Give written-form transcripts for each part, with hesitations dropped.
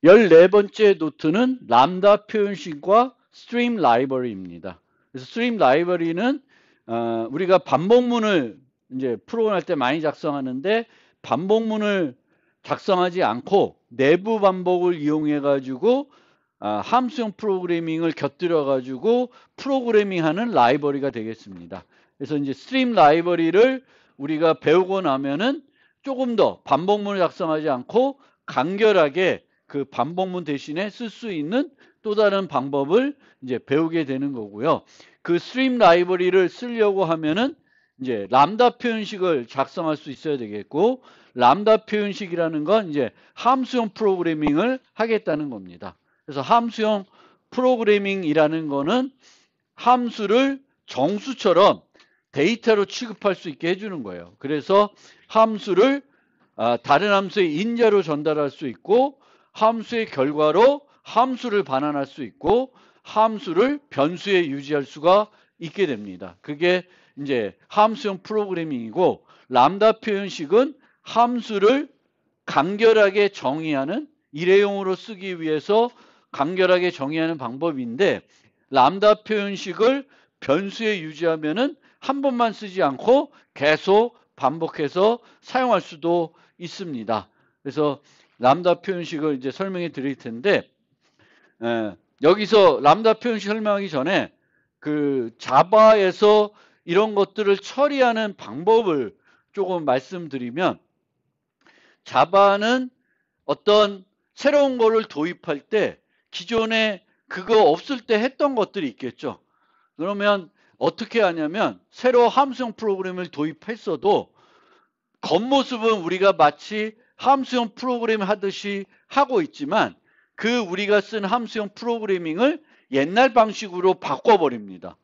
14번째 노트는 람다 표현식과 스트림 라이브러리입니다. 그래서 스트림 라이브러리는 우리가 반복문을 이제 프로그램 할 때 많이 작성하는데 반복문을 작성하지 않고 내부 반복을 이용해 가지고 함수형 프로그래밍을 곁들여 가지고 프로그래밍하는 라이브러리가 되겠습니다. 그래서 이제 스트림 라이브러리를 우리가 배우고 나면은 조금 더 반복문을 작성하지 않고 간결하게 그 반복문 대신에 쓸 수 있는 또 다른 방법을 이제 배우게 되는 거고요. 그 스트림 라이브러리를 쓰려고 하면은 이제 람다 표현식을 작성할 수 있어야 되겠고, 람다 표현식이라는 건 이제 함수형 프로그래밍을 하겠다는 겁니다. 그래서 함수형 프로그래밍이라는 거는 함수를 정수처럼 데이터로 취급할 수 있게 해주는 거예요. 그래서 함수를 다른 함수의 인자로 전달할 수 있고, 함수의 결과로 함수를 반환할 수 있고, 함수를 변수에 유지할 수가 있게 됩니다. 그게 이제 함수형 프로그래밍이고, 람다 표현식은 함수를 간결하게 정의하는, 일회용으로 쓰기 위해서 간결하게 정의하는 방법인데, 람다 표현식을 변수에 유지하면은 한 번만 쓰지 않고 계속 반복해서 사용할 수도 있습니다. 그래서 람다 표현식을 이제 설명해 드릴 텐데, 여기서 람다 표현식 설명하기 전에 그 자바에서 이런 것들을 처리하는 방법을 조금 말씀드리면, 자바는 어떤 새로운 거를 도입할 때 기존에 그거 없을 때 했던 것들이 있겠죠. 그러면 어떻게 하냐면, 새로 함수형 프로그램을 도입했어도 겉모습은 우리가 마치 함수형 프로그램 하듯이 하고 있지만, 그 우리가 쓴 함수형 프로그래밍을 옛날 방식으로 바꿔버립니다.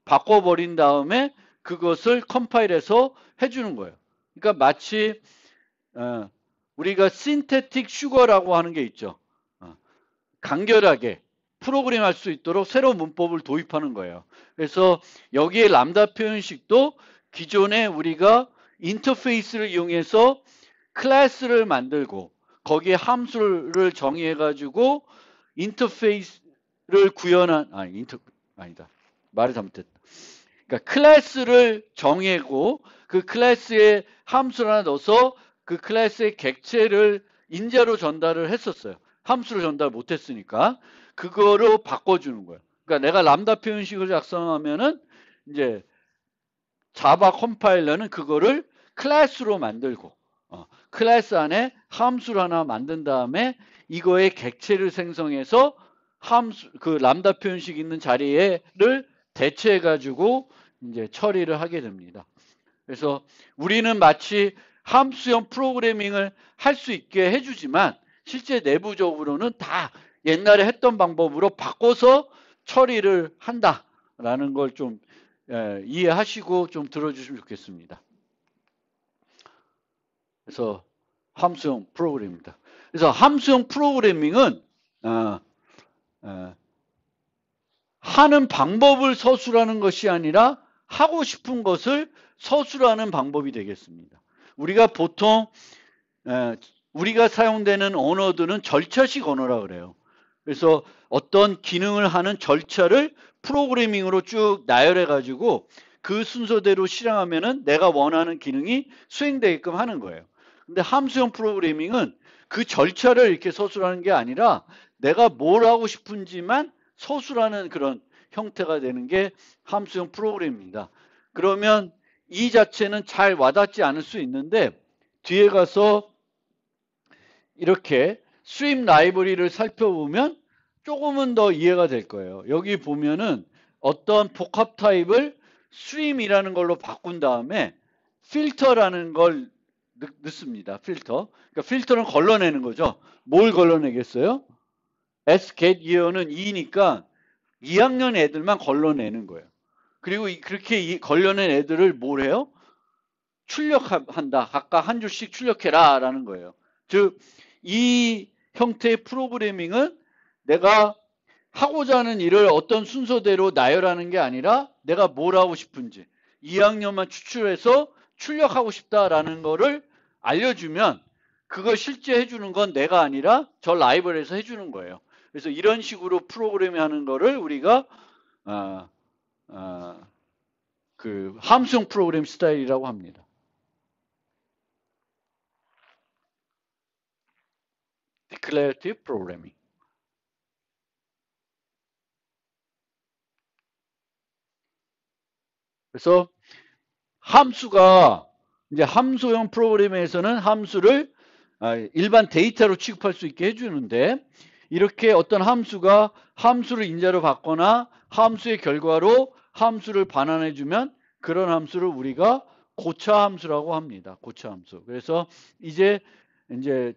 바꿔버린 다음에 그것을 컴파일해서 해주는 거예요. 그러니까 마치 우리가 신테틱 슈거라고 하는 게 있죠. 간결하게 프로그램 할 수 있도록 새로운 문법을 도입하는 거예요. 그래서 여기에 람다 표현식도 기존에 우리가 인터페이스를 이용해서 클래스를 만들고 거기에 함수를 정의해 가지고 인터페이스를 구현한 아니다. 말을 잘못했다. 그러니까 클래스를 정의하고 그 클래스에 함수를 하나 넣어서 그 클래스의 객체를 인자로 전달을 했었어요. 함수를 전달 못했으니까 그거로 바꿔주는 거예요. 그러니까 내가 람다 표현식을 작성하면은 이제 자바 컴파일러는 그거를 클래스로 만들고 클래스 안에 함수를 하나 만든 다음에 이거의 객체를 생성해서 함수 그 람다 표현식 있는 자리에를 대체해 가지고 이제 처리를 하게 됩니다. 그래서 우리는 마치 함수형 프로그래밍을 할 수 있게 해주지만 실제 내부적으로는 다 옛날에 했던 방법으로 바꿔서 처리를 한다라는 걸 좀 이해하시고 좀 들어주시면 좋겠습니다. 그래서 함수형 프로그래밍입니다. 그래서 함수형 프로그래밍은 하는 방법을 서술하는 것이 아니라 하고 싶은 것을 서술하는 방법이 되겠습니다. 우리가 보통 우리가 사용되는 언어들은 절차식 언어라 그래요. 그래서 어떤 기능을 하는 절차를 프로그래밍으로 쭉 나열해 가지고 그 순서대로 실행하면은 내가 원하는 기능이 수행되게끔 하는 거예요. 근데 함수형 프로그래밍은 그 절차를 이렇게 서술하는 게 아니라 내가 뭘 하고 싶은지만 서술하는 그런 형태가 되는 게 함수형 프로그램입니다. 그러면 이 자체는 잘 와닿지 않을 수 있는데 뒤에 가서 이렇게 스트림 라이브러리를 살펴보면 조금은 더 이해가 될 거예요. 여기 보면은 어떤 복합 타입을 스트림이라는 걸로 바꾼 다음에 필터라는 걸 넣습니다. 필터. 그러니까 필터는 걸러내는 거죠. 뭘 걸러내겠어요? S get year는 2니까 2학년 애들만 걸러내는 거예요. 그리고 그렇게 걸려낸 애들을 뭘 해요? 출력한다. 각각 한 줄씩 출력해라 라는 거예요. 즉, 이 형태의 프로그래밍은 내가 하고자 하는 일을 어떤 순서대로 나열하는 게 아니라 내가 뭘 하고 싶은지 2학년만 추출해서 출력하고 싶다라는 거를 알려주면 그걸 실제 해주는 건 내가 아니라 저 라이브러리에서 해주는 거예요. 그래서 이런 식으로 프로그래밍 하는 거를 우리가 그 함수형 프로그램 스타일이라고 합니다. Declarative Programming. 그래서 함수가 이제 함수형 프로그램에서는 함수를 일반 데이터로 취급할 수 있게 해주는데 이렇게 어떤 함수가 함수를 인자로 받거나 함수의 결과로 함수를 반환해주면 그런 함수를 우리가 고차 함수라고 합니다. 고차 함수. 그래서 이제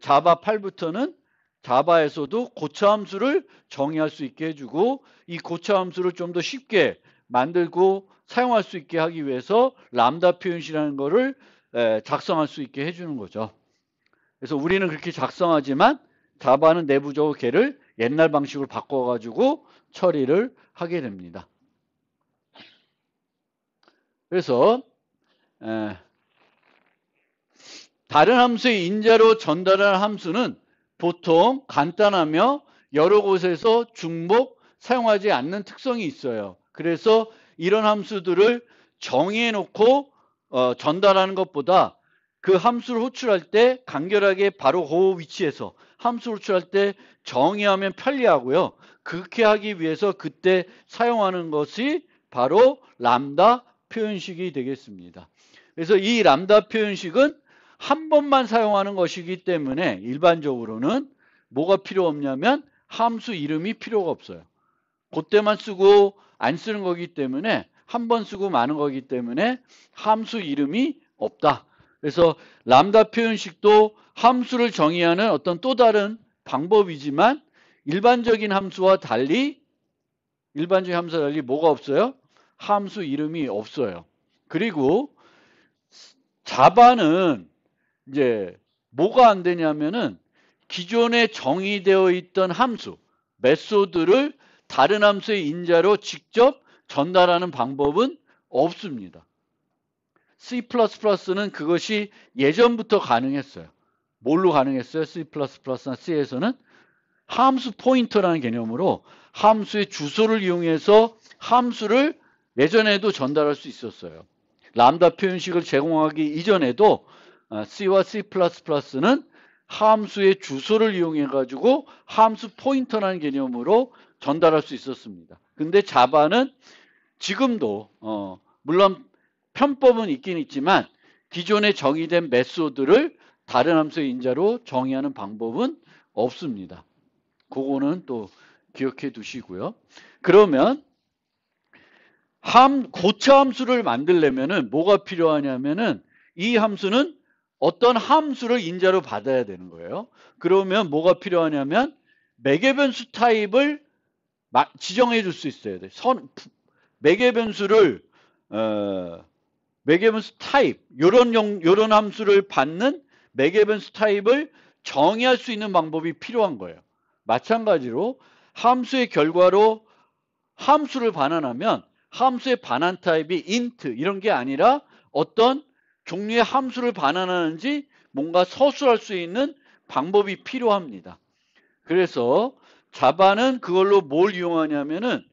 자바 8부터는 자바에서도 고차 함수를 정의할 수 있게 해주고 이 고차 함수를 좀 더 쉽게 만들고 사용할 수 있게 하기 위해서 람다 표현식이라는 거를 작성할 수 있게 해주는 거죠. 그래서 우리는 그렇게 작성하지만 자바는 내부적으로 걔를 옛날 방식으로 바꿔가지고 처리를 하게 됩니다. 그래서 다른 함수의 인자로 전달하는 함수는 보통 간단하며 여러 곳에서 중복 사용하지 않는 특성이 있어요. 그래서 이런 함수들을 정의해 놓고 전달하는 것보다 그 함수를 호출할 때 간결하게 바로 그 위치에서 함수를 호출할 때 정의하면 편리하고요. 그렇게 하기 위해서 그때 사용하는 것이 바로 람다 표현식이 되겠습니다. 그래서 이 람다 표현식은 한 번만 사용하는 것이기 때문에 일반적으로는 뭐가 필요 없냐면 함수 이름이 필요가 없어요. 그때만 쓰고 안 쓰는 거기 때문에 한 번 쓰고 마는 거기 때문에 함수 이름이 없다. 그래서 람다 표현식도 함수를 정의하는 어떤 또 다른 방법이지만 일반적인 함수와 달리 뭐가 없어요? 함수 이름이 없어요. 그리고 자바는 이제 뭐가 안 되냐면은 기존에 정의되어 있던 함수, 메소드를 다른 함수의 인자로 직접 전달하는 방법은 없습니다. C++는 그것이 예전부터 가능했어요. 뭘로 가능했어요? C++나 C에서는 함수 포인터라는 개념으로 함수의 주소를 이용해서 함수를 예전에도 전달할 수 있었어요. 람다 표현식을 제공하기 이전에도 C와 C++는 함수의 주소를 이용해 가지고 함수 포인터라는 개념으로 전달할 수 있었습니다. 근데 자바는 지금도 물론 편법은 있긴 있지만 기존에 정의된 메소드를 다른 함수의 인자로 정의하는 방법은 없습니다. 그거는 또 기억해 두시고요. 그러면 고차 함수를 만들려면은 뭐가 필요하냐면은 이 함수는 어떤 함수를 인자로 받아야 되는 거예요. 그러면 뭐가 필요하냐면 매개 변수 타입을 지정해 줄 수 있어야 돼. 매개 변수를 매개 변수 타입 요런 함수를 받는 매개 변수 타입을 정의할 수 있는 방법이 필요한 거예요. 마찬가지로 함수의 결과로 함수를 반환하면 함수의 반환 타입이 int 이런 게 아니라 어떤 종류의 함수를 반환하는지 뭔가 서술할 수 있는 방법이 필요합니다. 그래서 자바는 그걸로 뭘 이용하냐면은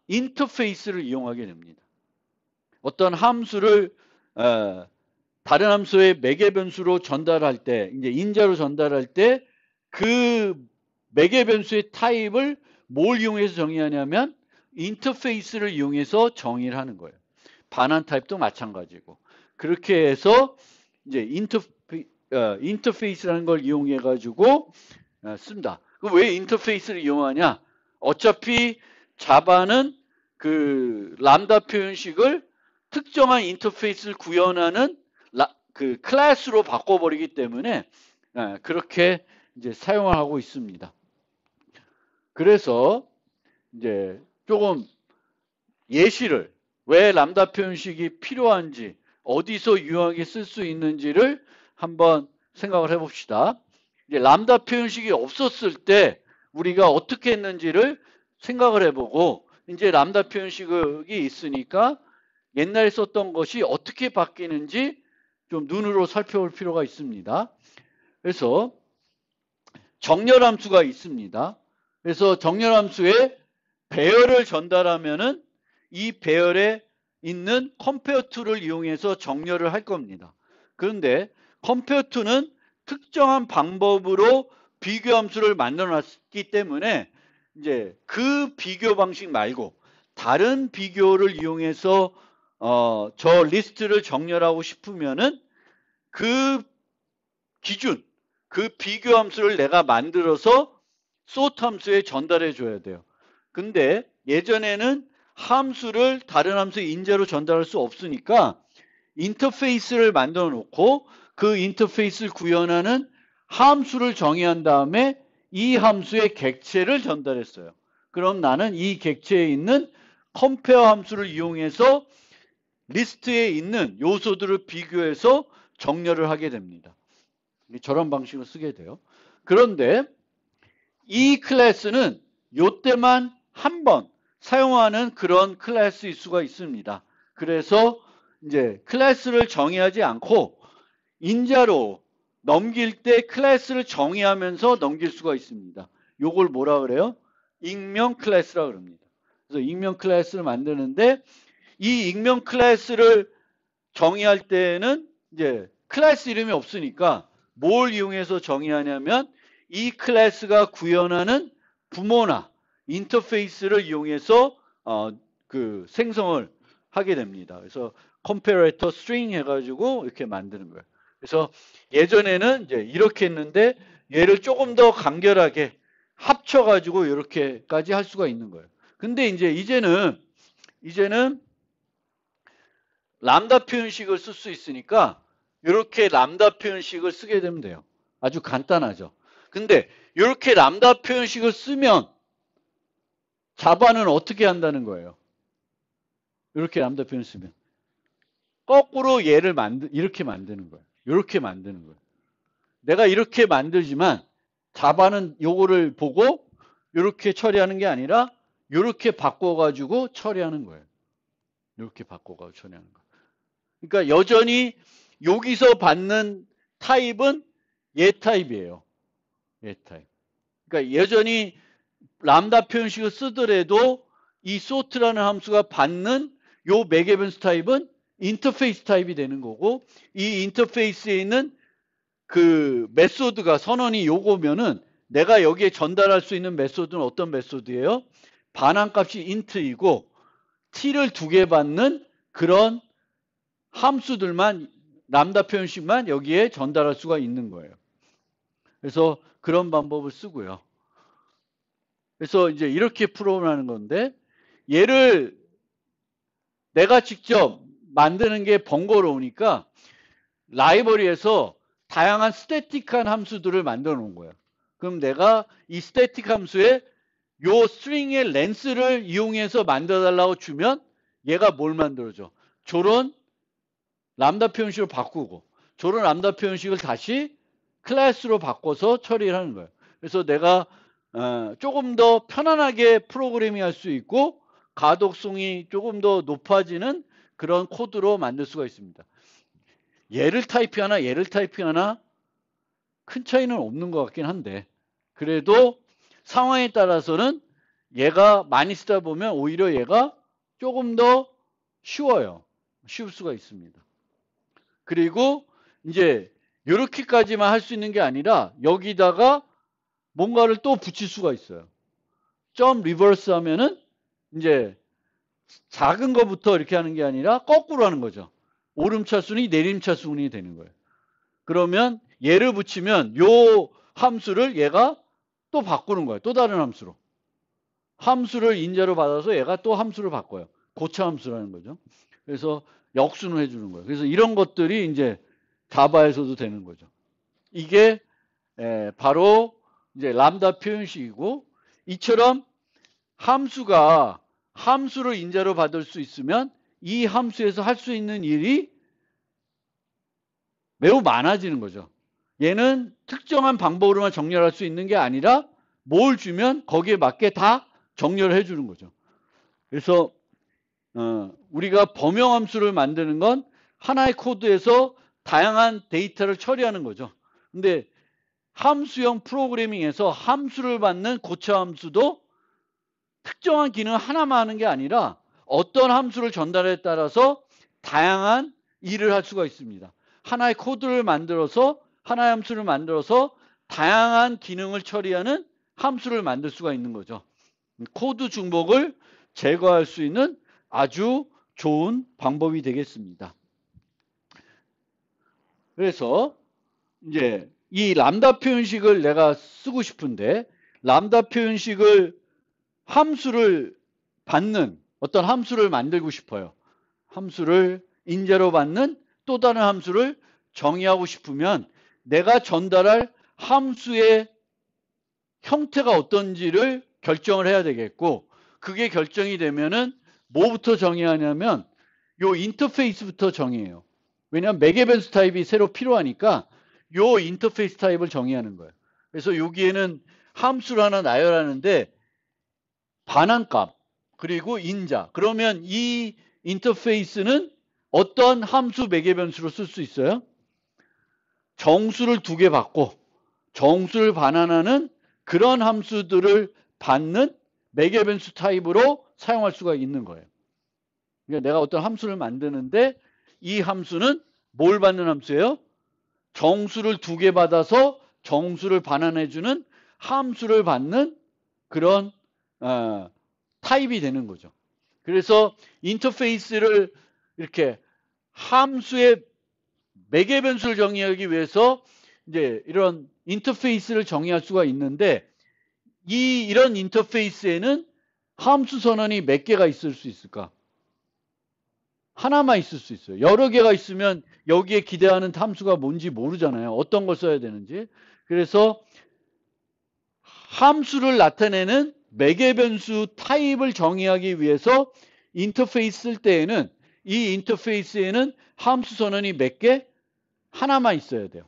인터페이스를 이용하게 됩니다. 어떤 함수를 다른 함수의 매개 변수로 전달할 때, 이제 인자로 전달할 때 그 매개 변수의 타입을 뭘 이용해서 정의하냐면 인터페이스를 이용해서 정의를 하는 거예요. 반환 타입도 마찬가지고. 그렇게 해서 이제 인터페이스라는 걸 이용해 가지고 씁니다. 왜 인터페이스를 이용하냐? 어차피 자바는 그 람다 표현식을 특정한 인터페이스를 구현하는 그 클래스로 바꿔버리기 때문에 그렇게 이제 사용을 하고 있습니다. 그래서 이제 조금 예시를 왜 람다 표현식이 필요한지 어디서 유용하게 쓸 수 있는지를 한번 생각을 해봅시다. 이제 람다 표현식이 없었을 때 우리가 어떻게 했는지를 생각을 해보고 이제 람다 표현식이 있으니까 옛날에 썼던 것이 어떻게 바뀌는지 좀 눈으로 살펴볼 필요가 있습니다. 그래서 정렬함수가 있습니다. 그래서 정렬함수에 배열을 전달하면은 이 배열에 있는 compare to를 이용해서 정렬을 할 겁니다. 그런데 compare to는 특정한 방법으로 비교함수를 만들어 놨기 때문에 이제 그 비교 방식 말고 다른 비교를 이용해서 저 리스트를 정렬하고 싶으면은 그 기준, 그 비교 함수를 내가 만들어서 sort 함수에 전달해 줘야 돼요. 근데 예전에는 함수를 다른 함수에 인자로 전달할 수 없으니까 인터페이스를 만들어 놓고 그 인터페이스를 구현하는 함수를 정의한 다음에 이 함수의 객체를 전달했어요. 그럼 나는 이 객체에 있는 compare 함수를 이용해서 리스트에 있는 요소들을 비교해서 정렬을 하게 됩니다. 저런 방식으로 쓰게 돼요. 그런데 이 클래스는 요때만 한 번 사용하는 그런 클래스일 수가 있습니다. 그래서 이제 클래스를 정의하지 않고 인자로 넘길 때 클래스를 정의하면서 넘길 수가 있습니다. 요걸 뭐라 그래요? 익명 클래스라 그럽니다. 그래서 익명 클래스를 만드는데 이 익명 클래스를 정의할 때는 이제 클래스 이름이 없으니까 뭘 이용해서 정의하냐면 이 클래스가 구현하는 부모나 인터페이스를 이용해서 그 생성을 하게 됩니다. 그래서 comparator string 해가지고 이렇게 만드는 거예요. 그래서 예전에는 이제 이렇게 했는데 얘를 조금 더 간결하게 합쳐가지고 이렇게까지 할 수가 있는 거예요. 근데 이제는 람다 표현식을 쓸 수 있으니까 이렇게 람다 표현식을 쓰게 되면 돼요. 아주 간단하죠. 근데 이렇게 람다 표현식을 쓰면 자바는 어떻게 한다는 거예요? 이렇게 람다 표현 쓰면 거꾸로 얘를 이렇게 만드는 거예요. 이렇게 만드는 거예요. 내가 이렇게 만들지만 자바는 요거를 보고 이렇게 처리하는 게 아니라 이렇게 바꿔가지고 처리하는 거예요. 이렇게 바꿔가지고 처리하는 거예요. 그러니까 여전히 여기서 받는 타입은 얘 타입이에요. 얘 타입. 그러니까 여전히 람다 표현식을 쓰더라도 이 sort라는 함수가 받는 요 맥에벤스 타입은 인터페이스 타입이 되는 거고 이 인터페이스에 있는 그 메소드가 선언이 요거면은 내가 여기에 전달할 수 있는 메소드는 어떤 메소드예요? 반환값이 int이고 t를 2개 받는 그런 함수들만 람다 표현식만 여기에 전달할 수가 있는 거예요. 그래서 그런 방법을 쓰고요. 그래서 이제 이렇게 풀어나는 건데 얘를 내가 직접 만드는 게 번거로우니까 라이브러리에서 다양한 스태틱한 함수들을 만들어 놓은 거예요. 그럼 내가 이 스태틱 함수에 요 스트링의 렌스를 이용해서 만들어 달라고 주면 얘가 뭘 만들어줘? 저런 람다 표현식을 바꾸고 저런 람다 표현식을 다시 클래스로 바꿔서 처리를 하는 거예요. 그래서 내가 조금 더 편안하게 프로그래밍 할 수 있고 가독성이 조금 더 높아지는 그런 코드로 만들 수가 있습니다. 얘를 타이핑하나 큰 차이는 없는 것 같긴 한데 그래도 상황에 따라서는 얘가 많이 쓰다 보면 오히려 얘가 조금 더 쉬워요. 쉬울 수가 있습니다. 그리고 이제 이렇게까지만 할 수 있는 게 아니라 여기다가 뭔가를 또 붙일 수가 있어요. 점 리버스 하면은 이제 작은 거부터 이렇게 하는 게 아니라 거꾸로 하는 거죠. 오름차순이 내림차순이 되는 거예요. 그러면 얘를 붙이면 요 함수를 얘가 또 바꾸는 거예요. 또 다른 함수로. 함수를 인자로 받아서 얘가 또 함수를 바꿔요. 고차 함수라는 거죠. 그래서 역순을 해주는 거예요. 그래서 이런 것들이 이제 자바에서도 되는 거죠. 이게 바로 이제 람다 표현식이고 이처럼 함수가 함수를 인자로 받을 수 있으면 이 함수에서 할 수 있는 일이 매우 많아지는 거죠. 얘는 특정한 방법으로만 정렬할 수 있는 게 아니라 뭘 주면 거기에 맞게 다 정렬을 해주는 거죠. 그래서 우리가 범용함수를 만드는 건 하나의 코드에서 다양한 데이터를 처리하는 거죠. 근데 함수형 프로그래밍에서 함수를 받는 고차 함수도 특정한 기능 하나만 하는 게 아니라 어떤 함수를 전달에 따라서 다양한 일을 할 수가 있습니다. 하나의 코드를 만들어서 하나의 함수를 만들어서 다양한 기능을 처리하는 함수를 만들 수가 있는 거죠. 코드 중복을 제거할 수 있는 아주 좋은 방법이 되겠습니다. 그래서 이제 이 람다 표현식을 내가 쓰고 싶은데 람다 표현식을 함수를 받는 어떤 함수를 만들고 싶어요. 함수를 인재로 받는 또 다른 함수를 정의하고 싶으면 내가 전달할 함수의 형태가 어떤지를 결정을 해야 되겠고 그게 결정이 되면은 뭐부터 정의하냐면 요 인터페이스부터 정의해요. 왜냐하면 맥에벤스 타입이 새로 필요하니까 요 인터페이스 타입을 정의하는 거예요. 그래서 여기에는 함수를 하나 나열하는데 반환값 그리고 인자. 그러면 이 인터페이스는 어떤 함수 매개변수로 쓸 수 있어요? 정수를 2개 받고 정수를 반환하는 그런 함수들을 받는 매개변수 타입으로 사용할 수가 있는 거예요. 그러니까 내가 어떤 함수를 만드는데 이 함수는 뭘 받는 함수예요? 정수를 2개 받아서 정수를 반환해주는 함수를 받는 그런 타입이 되는 거죠. 그래서 인터페이스를 이렇게 함수의 매개변수를 정의하기 위해서 이제 이런 인터페이스를 정의할 수가 있는데 이런 인터페이스에는 함수 선언이 몇 개가 있을 수 있을까? 하나만 있을 수 있어요. 여러 개가 있으면 여기에 기대하는 함수가 뭔지 모르잖아요. 어떤 걸 써야 되는지. 그래서 함수를 나타내는 매개변수 타입을 정의하기 위해서 인터페이스 쓸 때에는 이 인터페이스에는 함수 선언이 몇 개? 하나만 있어야 돼요.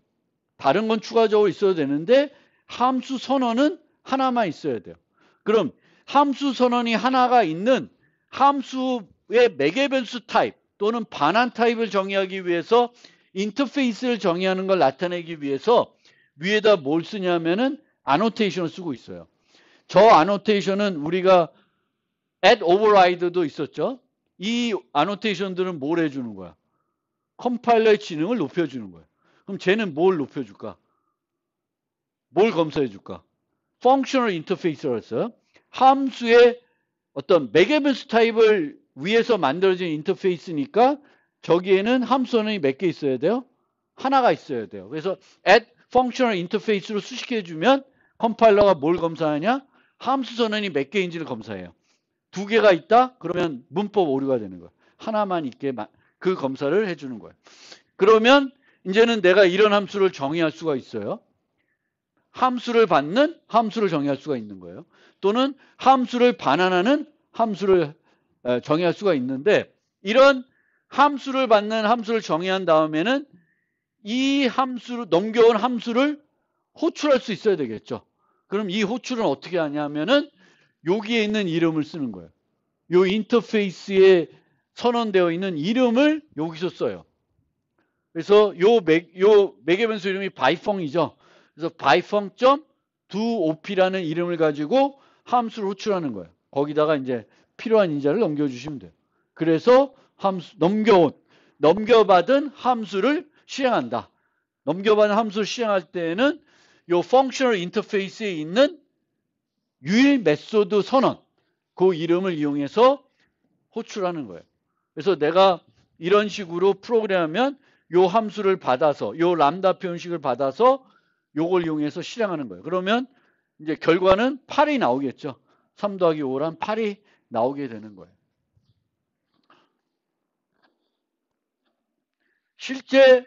다른 건 추가적으로 있어도 되는데 함수 선언은 하나만 있어야 돼요. 그럼 함수 선언이 하나가 있는 함수의 매개변수 타입 또는 반환 타입을 정의하기 위해서 인터페이스를 정의하는 걸 나타내기 위해서 위에다 뭘 쓰냐면은 아노테이션을 쓰고 있어요. 저 아노테이션은 우리가 at override도 있었죠. 이 아노테이션들은 뭘 해주는 거야? 컴파일러의 지능을 높여주는 거예요. 그럼 쟤는 뭘 높여줄까? 뭘 검사해줄까? functional interface라고 했어요. 함수의 어떤 매개변수 타입을 위해서 만들어진 인터페이스니까 저기에는 함수 선언이 몇 개 있어야 돼요? 하나가 있어야 돼요. 그래서 add functional interface로 수식해주면 컴파일러가 뭘 검사하냐? 함수 선언이 몇 개인지를 검사해요. 2개가 있다? 그러면 문법 오류가 되는 거예요. 하나만 있게 그 검사를 해주는 거예요. 그러면 이제는 내가 이런 함수를 정의할 수가 있어요. 함수를 받는 함수를 정의할 수가 있는 거예요. 또는 함수를 반환하는 함수를 정의할 수가 있는데 이런 함수를 받는 함수를 정의한 다음에는 이 함수를 넘겨온 함수를 호출할 수 있어야 되겠죠. 그럼 이 호출은 어떻게 하냐면은 여기에 있는 이름을 쓰는 거예요. 요 인터페이스에 선언되어 있는 이름을 여기서 써요. 그래서 요 매개변수 이름이 byfunc이죠. 그래서 byfunc.doOp라는 이름을 가지고 함수를 호출하는 거예요. 거기다가 이제 필요한 인자를 넘겨주시면 돼요. 그래서 함수 넘겨받은 함수를 실행한다. 넘겨받은 함수를 실행할 때에는 요 functional interface에 있는 유일 메소드 선언 그 이름을 이용해서 호출하는 거예요. 그래서 내가 이런 식으로 프로그램하면 요 함수를 받아서 요 람다 표현식을 받아서 요걸 이용해서 실행하는 거예요. 그러면 이제 결과는 8이 나오겠죠. 3 더하기 5란 8이 나오게 되는 거예요. 실제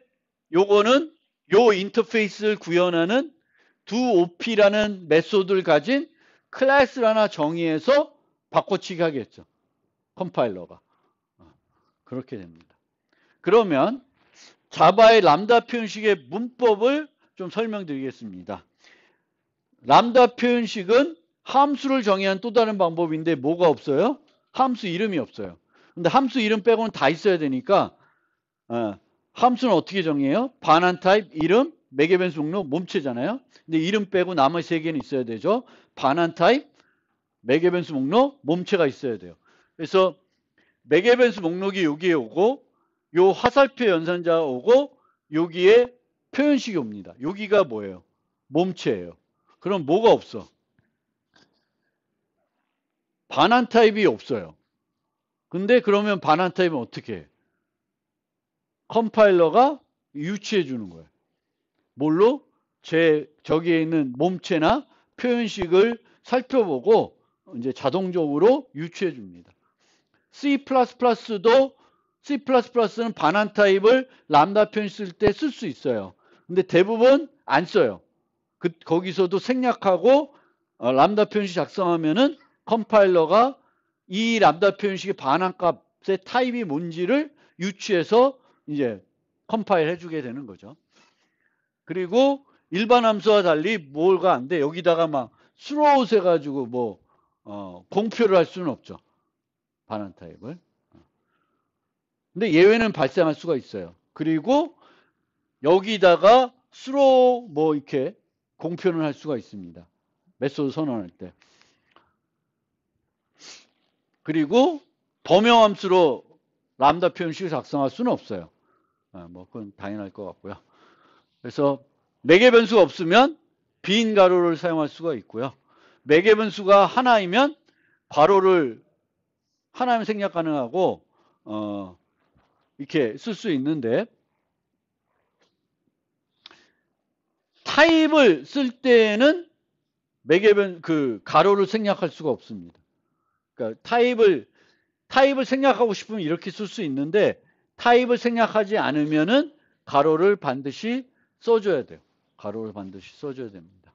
요거는 요 인터페이스를 구현하는 doOp라는 메소드를 가진 클래스를 하나 정의해서 바꿔치기 하겠죠. 컴파일러가. 그렇게 됩니다. 그러면 자바의 람다 표현식의 문법을 좀 설명드리겠습니다. 람다 표현식은 함수를 정의한 또 다른 방법인데 뭐가 없어요? 함수 이름이 없어요. 근데 함수 이름 빼고는 다 있어야 되니까 함수는 어떻게 정의해요? 반환 타입, 이름, 매개 변수 목록 몸체잖아요. 근데 이름 빼고 나머지 세 개는 있어야 되죠. 반환 타입, 매개 변수 목록, 몸체가 있어야 돼요. 그래서 매개 변수 목록이 여기에 오고 요 화살표 연산자가 오고 여기에 표현식이 옵니다. 여기가 뭐예요? 몸체예요. 그럼 뭐가 없어? 반환 타입이 없어요. 근데 그러면 반환 타입은 어떻게 해? 컴파일러가 유치해 주는 거예요. 뭘로? 저기에 있는 몸체나 표현식을 살펴보고 이제 자동적으로 유치해 줍니다. C++도 C++는 반환 타입을 람다 표현식 쓸 때 쓸 수 있어요. 근데 대부분 안 써요. 거기서도 생략하고 람다 표현식 작성하면은 컴파일러가 이 람다 표현식의 반환 값의 타입이 뭔지를 유추해서 이제 컴파일 해주게 되는 거죠. 그리고 일반 함수와 달리 뭐가 안 돼? 여기다가 막 throughout 해가지고 뭐 공표를 할 수는 없죠. 반환 타입을. 근데 예외는 발생할 수가 있어요. 그리고 여기다가 throw 뭐 이렇게 공표는 할 수가 있습니다. 메소드 선언할 때. 그리고 범용함수로 람다 표현식을 작성할 수는 없어요. 뭐 그건 당연할 것 같고요. 그래서 매개 변수가 없으면 빈 가로를 사용할 수가 있고요. 매개 변수가 하나이면 괄호를 하나면 생략 가능하고 이렇게 쓸 수 있는데 타입을 쓸 때는 가로를 생략할 수가 없습니다. 그러니까 타입을 생략하고 싶으면 이렇게 쓸 수 있는데 타입을 생략하지 않으면은 가로를 반드시 써줘야 돼요. 가로를 반드시 써줘야 됩니다.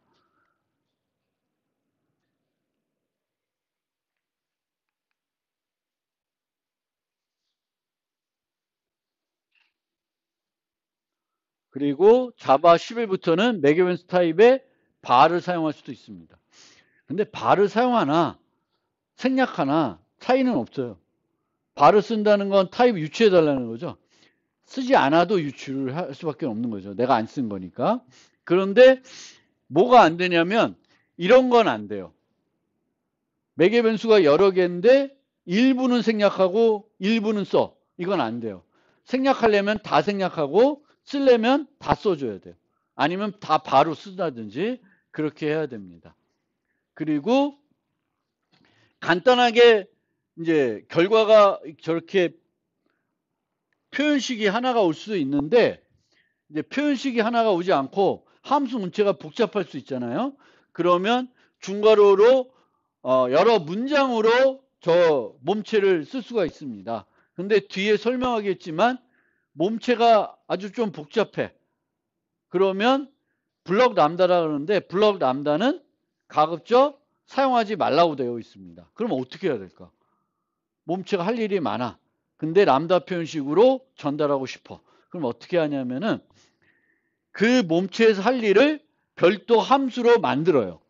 그리고 자바 11부터는 매개 변수 타입의 bar를 사용할 수도 있습니다. 근데 bar를 사용하나 생략하나 차이는 없어요. bar를 쓴다는 건 타입 유추해달라는 거죠. 쓰지 않아도 유추를 할 수밖에 없는 거죠. 내가 안 쓴 거니까. 그런데 뭐가 안 되냐면 이런 건 안 돼요. 매개 변수가 여러 개인데 일부는 생략하고 일부는 써. 이건 안 돼요. 생략하려면 다 생략하고 쓰려면 다 써줘야 돼요. 아니면 다 바로 쓴다든지 그렇게 해야 됩니다. 그리고 간단하게 이제 결과가 저렇게 표현식이 하나가 올 수도 있는데 이제 표현식이 하나가 오지 않고 함수 문체가 복잡할 수 있잖아요. 그러면 중괄호로 여러 문장으로 저 몸체를 쓸 수가 있습니다. 근데 뒤에 설명하겠지만 몸체가 아주 좀 복잡해. 그러면 블럭 람다라 그러는데 블럭 람다는 가급적 사용하지 말라고 되어 있습니다. 그럼 어떻게 해야 될까? 몸체가 할 일이 많아. 근데 람다 표현식으로 전달하고 싶어. 그럼 어떻게 하냐면은 그 몸체에서 할 일을 별도 함수로 만들어요.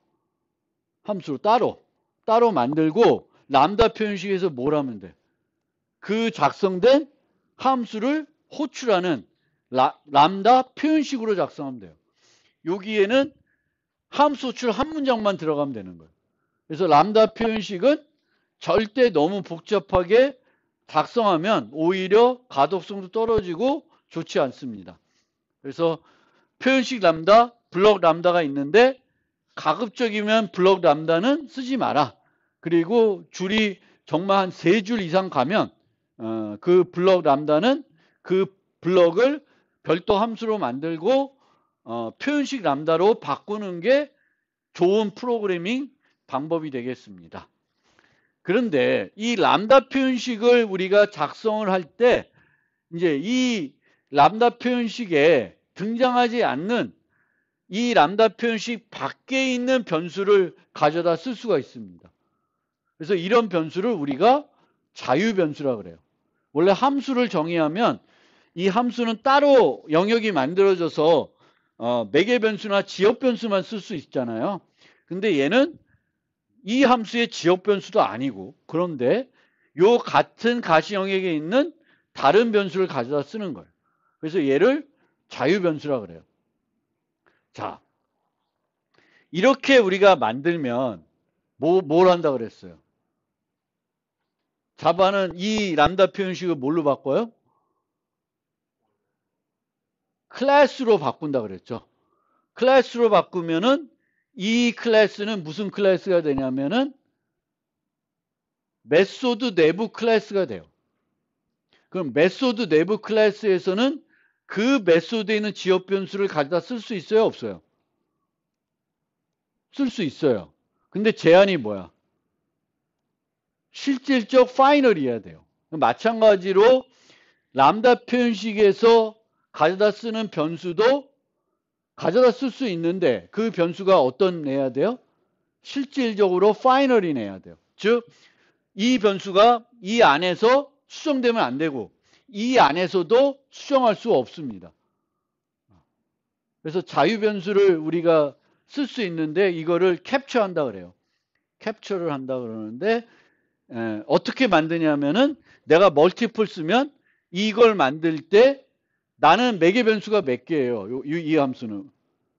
함수로 따로 만들고 람다 표현식에서 뭘 하면 돼? 그 작성된 함수를 호출하는 람다 표현식으로 작성하면 돼요. 여기에는 함수 호출 한 문장만 들어가면 되는 거예요. 그래서 람다 표현식은 절대 너무 복잡하게 작성하면 오히려 가독성도 떨어지고 좋지 않습니다. 그래서 표현식 람다, 블럭 람다가 있는데 가급적이면 블럭 람다는 쓰지 마라. 그리고 줄이 정말 한 3줄 이상 가면 그 블럭 람다는 그 블럭을 별도 함수로 만들고 표현식 람다로 바꾸는 게 좋은 프로그래밍 방법이 되겠습니다. 그런데 이 람다 표현식을 우리가 작성을 할 때 이제 이 람다 표현식에 등장하지 않는 이 람다 표현식 밖에 있는 변수를 가져다 쓸 수가 있습니다. 그래서 이런 변수를 우리가 자유 변수라 그래요. 원래 함수를 정의하면 이 함수는 따로 영역이 만들어져서 매개 변수나 지역 변수만 쓸 수 있잖아요. 근데 얘는 이 함수의 지역 변수도 아니고 그런데 요 같은 가시 영역에 있는 다른 변수를 가져다 쓰는 거예요. 그래서 얘를 자유 변수라 그래요. 자, 이렇게 우리가 만들면 뭘 한다 그랬어요? 자바는 이 람다 표현식을 뭘로 바꿔요? 클래스로 바꾼다 그랬죠. 클래스로 바꾸면은 이 클래스는 무슨 클래스가 되냐면은 메소드 내부 클래스가 돼요. 그럼 메소드 내부 클래스에서는 그 메소드에 있는 지역 변수를 가져다 쓸 수 있어요? 없어요? 쓸 수 있어요. 근데 제한이 뭐야? 실질적 파이널이어야 돼요. 마찬가지로 람다 표현식에서 가져다 쓰는 변수도 가져다 쓸 수 있는데 그 변수가 어떤 내야 돼요? 실질적으로 파이널이 내야 돼요. 즉, 이 변수가 이 안에서 수정되면 안 되고 이 안에서도 수정할 수 없습니다. 그래서 자유 변수를 우리가 쓸 수 있는데 이거를 캡처한다 그래요. 캡처를 한다 그러는데 어떻게 만드냐면은 내가 멀티플 쓰면 이걸 만들 때 나는 매개 변수가 몇 개예요? 이 함수는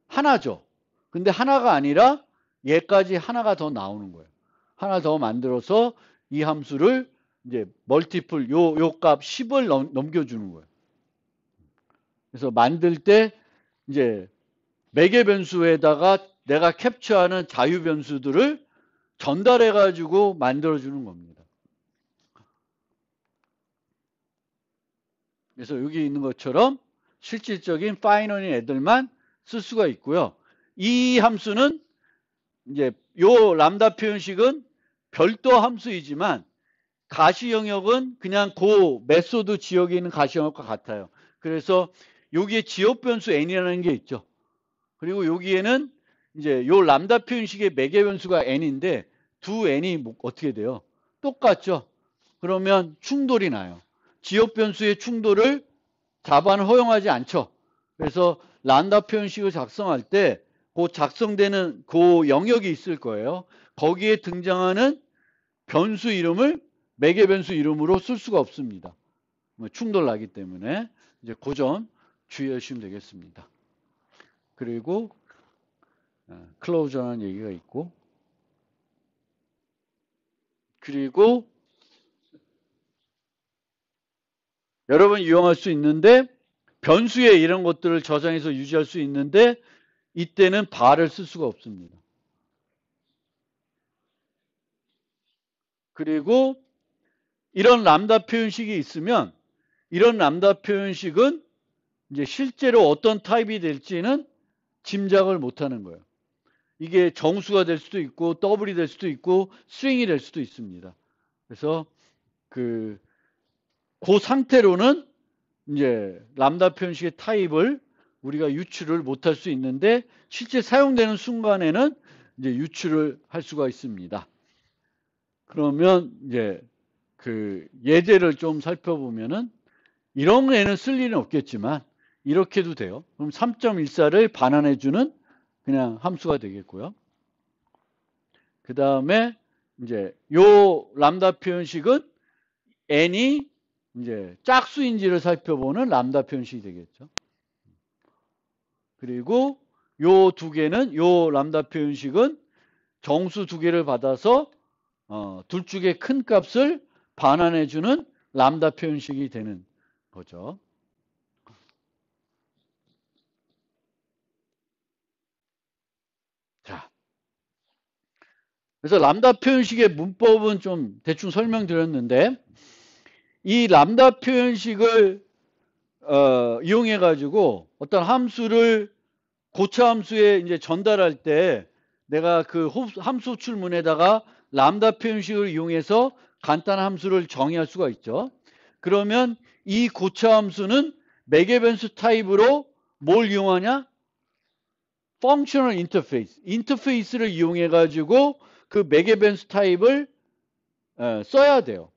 하나죠. 근데 하나가 아니라 얘까지 하나가 더 나오는 거예요. 하나 더 만들어서 이 함수를 이제 멀티플 요 값 10을 넘겨주는 거예요. 그래서 만들 때 이제 매개 변수에다가 내가 캡처하는 자유 변수들을 전달해 가지고 만들어 주는 겁니다. 그래서 여기 있는 것처럼 실질적인 파이널인 애들만 쓸 수가 있고요. 이 함수는 이제 요 람다 표현식은 별도 함수이지만 가시 영역은 그냥 그 메소드 지역에 있는 가시 영역과 같아요. 그래서 여기에 지역 변수 n이라는 게 있죠. 그리고 여기에는 이제 요 람다 표현식의 매개 변수가 n인데 두 n이 어떻게 돼요? 똑같죠. 그러면 충돌이 나요. 지역 변수의 충돌을 자바는 허용하지 않죠. 그래서 람다 표현식을 작성할 때 그 작성되는 그 영역이 있을 거예요. 거기에 등장하는 변수 이름을 매개 변수 이름으로 쓸 수가 없습니다. 충돌 나기 때문에 이제 그 점 주의하시면 되겠습니다. 그리고 클로저라는 얘기가 있고 그리고 여러분 이용할 수 있는데 변수에 이런 것들을 저장해서 유지할 수 있는데 이때는 bar을 쓸 수가 없습니다. 그리고 이런 람다 표현식이 있으면 이런 람다 표현식은 이제 실제로 어떤 타입이 될지는 짐작을 못하는 거예요. 이게 정수가 될 수도 있고 더블이 될 수도 있고 스트링이 될 수도 있습니다. 그래서 그 상태로는 이제 람다 표현식의 타입을 우리가 유출을 못할 수 있는데 실제 사용되는 순간에는 이제 유출을 할 수가 있습니다. 그러면 이제 그 예제를 좀 살펴보면은 이런 애는 쓸 일은 없겠지만 이렇게 해도 돼요. 그럼 3.14를 반환해주는 그냥 함수가 되겠고요. 그 다음에 이제 요 람다 표현식은 n이 이제 짝수인지를 살펴보는 람다 표현식이 되겠죠. 그리고 요 두 개는 요 람다 표현식은 정수 두 개를 받아서 둘 중에 큰 값을 반환해주는 람다 표현식이 되는 거죠. 자, 그래서 람다 표현식의 문법은 좀 대충 설명드렸는데 이 람다 표현식을 이용해 가지고 어떤 함수를 고차 함수에 이제 전달할 때 내가 그 함수 호출문에다가 람다 표현식을 이용해서 간단한 함수를 정의할 수가 있죠. 그러면 이 고차 함수는 매개 변수 타입으로 뭘 이용하냐? 펑셔널 인터페이스. 인터페이스를 이용해 가지고 그 매개 변수 타입을 써야 돼요.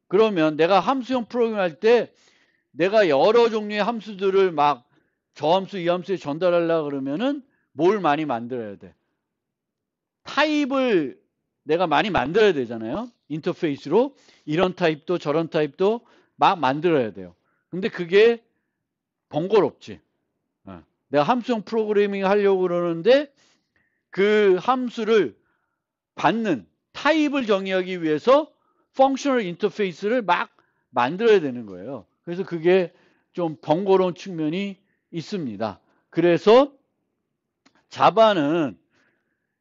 그러면 내가 함수형 프로그램 할 때 내가 여러 종류의 함수들을 막 저 함수 이 함수에 전달하려고 그러면은 뭘 많이 만들어야 돼? 타입을 내가 많이 만들어야 되잖아요. 인터페이스로 이런 타입도 저런 타입도 막 만들어야 돼요. 근데 그게 번거롭지. 내가 함수형 프로그래밍 하려고 그러는데 그 함수를 받는 타입을 정의하기 위해서 펑셔널 인터페이스를 막 만들어야 되는 거예요. 그래서 그게 좀 번거로운 측면이 있습니다. 그래서 자바는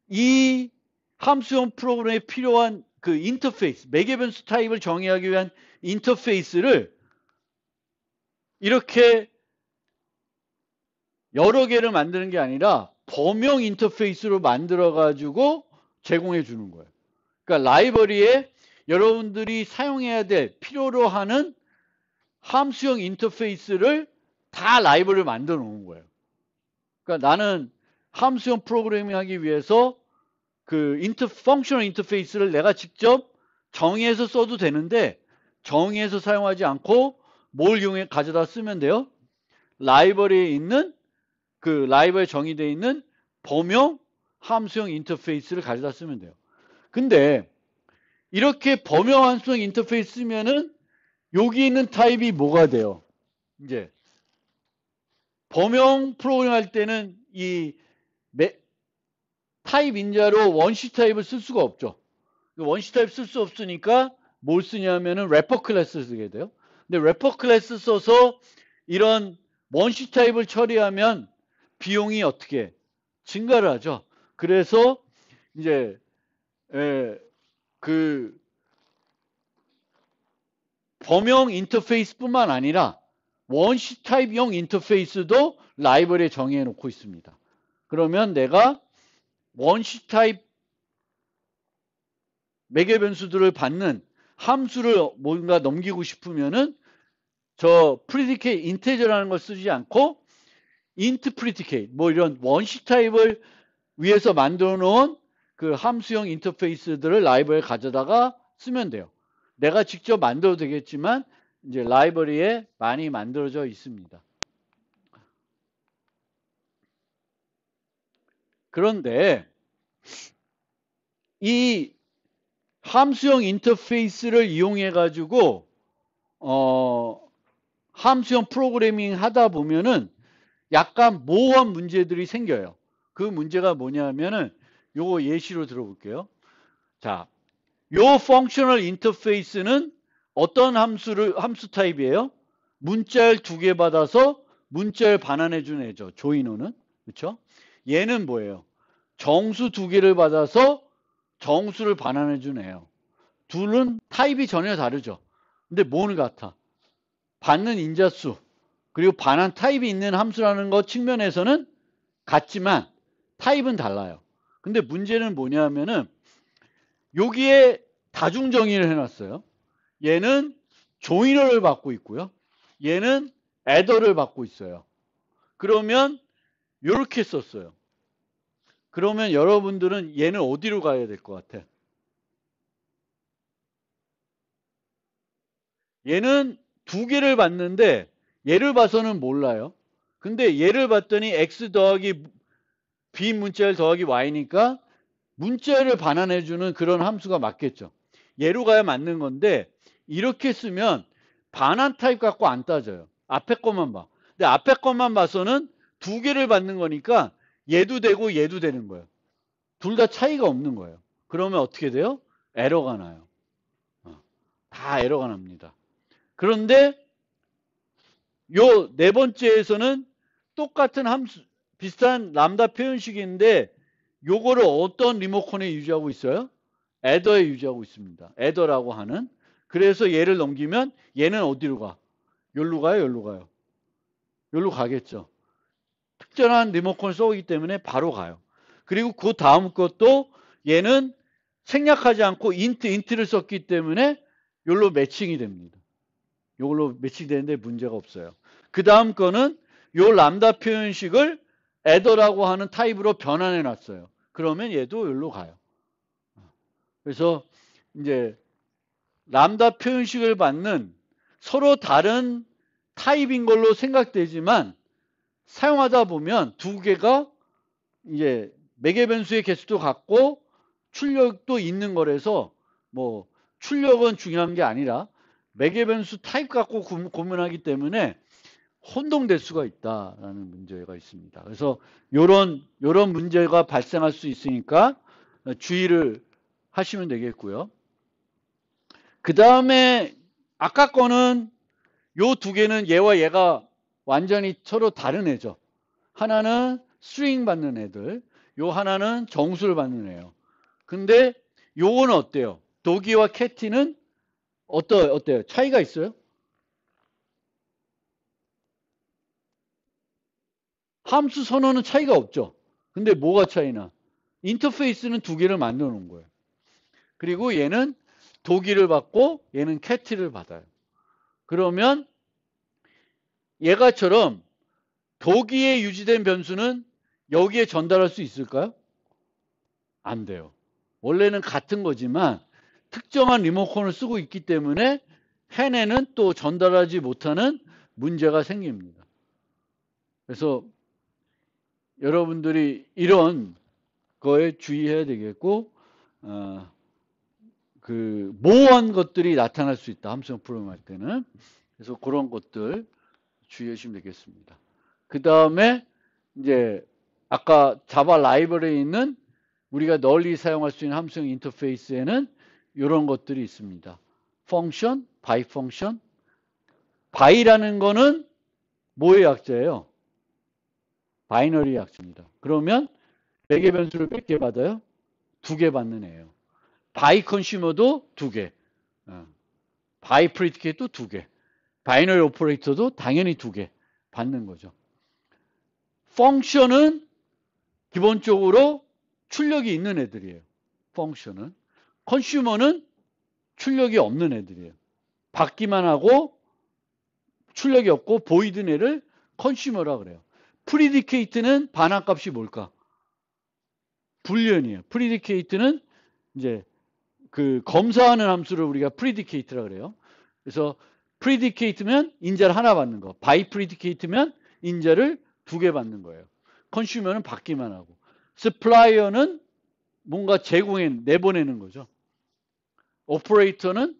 이 함수형 프로그램에 필요한 그 인터페이스, 매개변수 타입을 정의하기 위한 인터페이스를 이렇게 여러 개를 만드는 게 아니라 범용 인터페이스로 만들어 가지고 제공해 주는 거예요. 그러니까 라이브러리에 여러분들이 사용해야 될 필요로 하는 함수형 인터페이스를 다 라이브러리를 만들어 놓은 거예요. 그러니까 나는 함수형 프로그래밍 하기 위해서 그 펑셔널 인터페이스를 내가 직접 정의해서 써도 되는데 정의해서 사용하지 않고 뭘 이용해 가져다 쓰면 돼요? 라이브러리에 있는 그 라이브러리에 정의되어 있는 범용 함수형 인터페이스를 가져다 쓰면 돼요. 근데 이렇게 범용 함수형 인터페이스 쓰면은 여기 있는 타입이 뭐가 돼요? 이제 범용 프로그램 할 때는 이 타입 인자로 원시 타입을 쓸 수가 없죠. 원시 타입 쓸 수 없으니까 뭘 쓰냐면은 래퍼 클래스 쓰게 돼요. 근데 래퍼 클래스 써서 이런 원시 타입을 처리하면 비용이 어떻게 증가를 하죠. 그래서 이제 그 범용 인터페이스뿐만 아니라 원시 타입용 인터페이스도 라이브러리에 정의해 놓고 있습니다. 그러면 내가 원시 타입 매개 변수들을 받는 함수를 뭔가 넘기고 싶으면은 저 predicate integer라는 걸 쓰지 않고 int predicate 뭐 이런 원시 타입을 위해서 만들어 놓은 그 함수형 인터페이스들을 라이브러리에 가져다가 쓰면 돼요. 내가 직접 만들어도 되겠지만 이제 라이브러리에 많이 만들어져 있습니다. 그런데 이 함수형 인터페이스를 이용해 가지고 함수형 프로그래밍 하다 보면은 약간 모호한 문제들이 생겨요. 그 문제가 뭐냐면은 요거 예시로 들어볼게요. 자, 요 펑셔널 인터페이스는 어떤 함수 타입이에요? 문자를 2개 받아서 문자를 반환해 주는 애죠. 조인호는. 그렇죠? 얘는 뭐예요? 정수 2개를 받아서 정수를 반환해 주는 애예요. 둘은 타입이 전혀 다르죠. 근데 뭐는 같아? 받는 인자수 그리고 반환 타입이 있는 함수라는 것 측면에서는 같지만 타입은 달라요. 근데 문제는 뭐냐면은 여기에 다중 정의를 해놨어요. 얘는 조이너를 받고 있고요. 얘는 애더를 받고 있어요. 그러면 이렇게 썼어요. 그러면 여러분들은 얘는 어디로 가야 될 것 같아? 얘는 2개를 받는데 얘를 봐서는 몰라요. 근데 얘를 봤더니 x 더하기 b 문자를 더하기 y니까 문자를 반환해주는 그런 함수가 맞겠죠. 얘로 가야 맞는 건데 이렇게 쓰면 반환 타입 갖고 안 따져요. 앞에 것만 봐. 근데 앞에 것만 봐서는 2개를 받는 거니까 얘도 되고 얘도 되는 거예요. 둘 다 차이가 없는 거예요. 그러면 어떻게 돼요? 에러가 나요. 다 에러가 납니다. 그런데 요 네 번째에서는 똑같은 함수, 비슷한 람다 표현식인데 요거를 어떤 리모컨에 유지하고 있어요? 애더에 유지하고 있습니다. 애더라고 하는. 그래서 얘를 넘기면 얘는 어디로 가? 여기로 가요? 여기로 가요? 여기로 가겠죠. 특정한 리모컨을 써오기 때문에 바로 가요. 그리고 그 다음 것도 얘는 생략하지 않고 int를 썼기 때문에 여기로 매칭이 됩니다. 이걸로 매칭되는데 문제가 없어요. 그 다음 거는 요 람다 표현식을 애더라고 하는 타입으로 변환해 놨어요. 그러면 얘도 여기로 가요. 그래서 이제 람다 표현식을 받는 서로 다른 타입인 걸로 생각되지만 사용하다 보면 2개가 이제 매개 변수의 개수도 같고 출력도 있는 거라서 뭐 출력은 중요한 게 아니라 매개 변수 타입 갖고 고민하기 때문에 혼동될 수가 있다라는 문제가 있습니다. 그래서 요런 문제가 발생할 수 있으니까 주의를 하시면 되겠고요. 그 다음에 아까 거는 요 두 개는 얘와 얘가 완전히 서로 다른 애죠. 하나는 스트링 받는 애들, 요 하나는 정수를 받는 애예요. 근데 요거는 어때요? 도기와 캐티는 어때요? 차이가 있어요? 함수 선언은 차이가 없죠. 근데 뭐가 차이나? 인터페이스는 두 개를 만들어 놓은 거예요. 그리고 얘는 도기를 받고 얘는 캐티를 받아요. 그러면 얘가처럼 도기에 유지된 변수는 여기에 전달할 수 있을까요? 안 돼요. 원래는 같은 거지만 특정한 리모컨을 쓰고 있기 때문에 해내는 또 전달하지 못하는 문제가 생깁니다. 그래서 여러분들이 이런 거에 주의해야 되겠고, 모호한 것들이 나타날 수 있다. 함수형 프로그램 할 때는. 그래서 그런 것들 주의하시면 되겠습니다. 그 다음에 이제 아까 자바 라이브러리에 있는 우리가 널리 사용할 수 있는 함수형 인터페이스에는 이런 것들이 있습니다. 펑션, 바이 펑션. 바이라는 거는 뭐의 약자예요? 바이너리 약자입니다. 그러면 4개 변수를 몇 개 받아요? 2개 받는 애예요. 바이 컨슈머도 2개. 바이 프리디케이트도 2개. 바이너리 오퍼레이터도 당연히 2개 받는 거죠. 펑션은 기본적으로 출력이 있는 애들이에요. 펑션은. 컨슈머는 출력이 없는 애들이에요. 받기만 하고 출력이 없고 보이드 애를 컨슈머라 그래요. 프리디케이트는 반환값이 뭘까? 불리언이에요. 프리디케이트는 이제 그 검사하는 함수를 우리가 프리디케이트라 그래요. 그래서 프리디케이트면 인자를 하나 받는 거. 바이 프리디케이트면 인자를 2개 받는 거예요. 컨슈머는 받기만 하고. 스플라이어는 뭔가 내보내는 거죠. 오퍼레이터는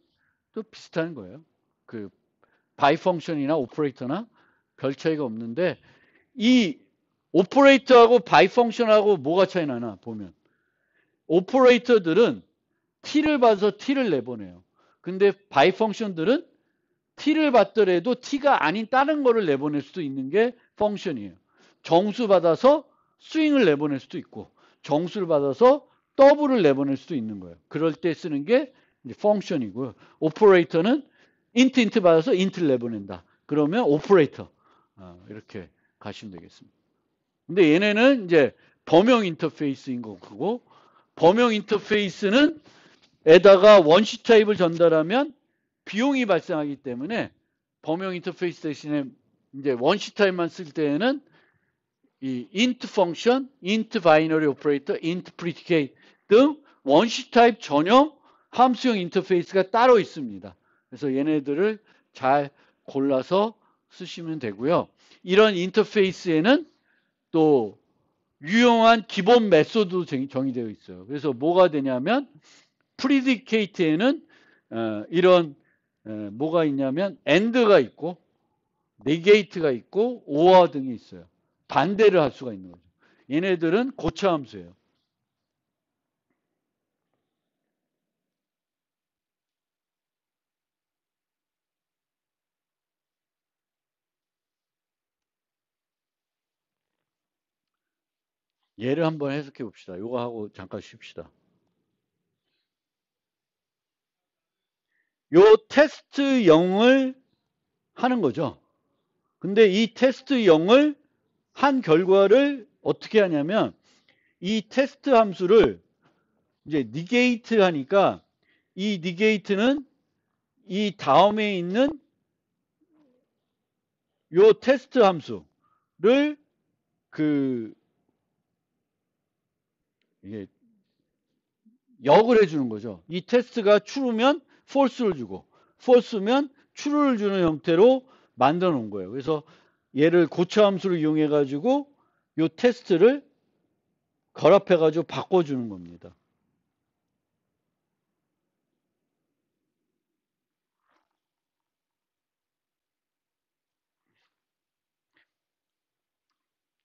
또 비슷한 거예요. 그 바이 펑션이나 오퍼레이터나 별 차이가 없는데 이 오퍼레이터하고 바이 펑션하고 뭐가 차이 나나 보면 오퍼레이터들은 t를 받아서 t를 내보내요. 근데 바이 펑션들은 t를 받더라도 t가 아닌 다른 거를 내보낼 수도 있는 게 펑션이에요. 정수 받아서 스윙을 내보낼 수도 있고 정수를 받아서 더블을 내보낼 수도 있는 거예요. 그럴 때 쓰는 게 이제 펑션이고요. 오퍼레이터는 인트 받아서 인트를 내보낸다. 그러면 오퍼레이터 이렇게 가시면 되겠습니다. 근데 얘네는 이제 범용 인터페이스인 거고 범용 인터페이스는 에다가 원시 타입을 전달하면 비용이 발생하기 때문에 범용 인터페이스 대신에 이제 원시 타입만 쓸 때에는 이 int 펑션, int 바이너리 오퍼레이터, int predicate 등 원시 타입 전용 함수형 인터페이스가 따로 있습니다. 그래서 얘네들을 잘 골라서 쓰시면 되고요. 이런 인터페이스에는 또 유용한 기본 메소드도 정의되어 있어요. 그래서 뭐가 되냐면 프리디케이트에는 이런 뭐가 있냐면 AND가 있고 네게이트가 있고 OR 등이 있어요. 반대를 할 수가 있는 거죠. 얘네들은 고차 함수예요. 얘를 한번 해석해 봅시다. 이거 하고 잠깐 쉽시다. 요 테스트 0을 하는 거죠. 근데 이 테스트 0을 한 결과를 어떻게 하냐면 이 테스트 함수를 이제 니게이트 하니까 이 니게이트는 이 다음에 있는 요 테스트 함수를 이게 역을 해주는 거죠. 이 테스트가 true면 false를 주고 false면 true를 주는 형태로 만들어 놓은 거예요. 그래서 얘를 고차 함수를 이용해 가지고 요 테스트를 결합해 가지고 바꿔주는 겁니다.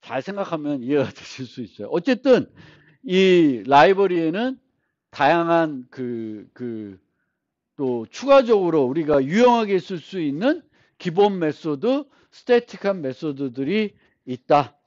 잘 생각하면 이해가 되실 수 있어요. 어쨌든 이 라이브러리에는 다양한 또 추가적으로 우리가 유용하게 쓸 수 있는 기본 메소드, 스태틱한 메소드들이 있다.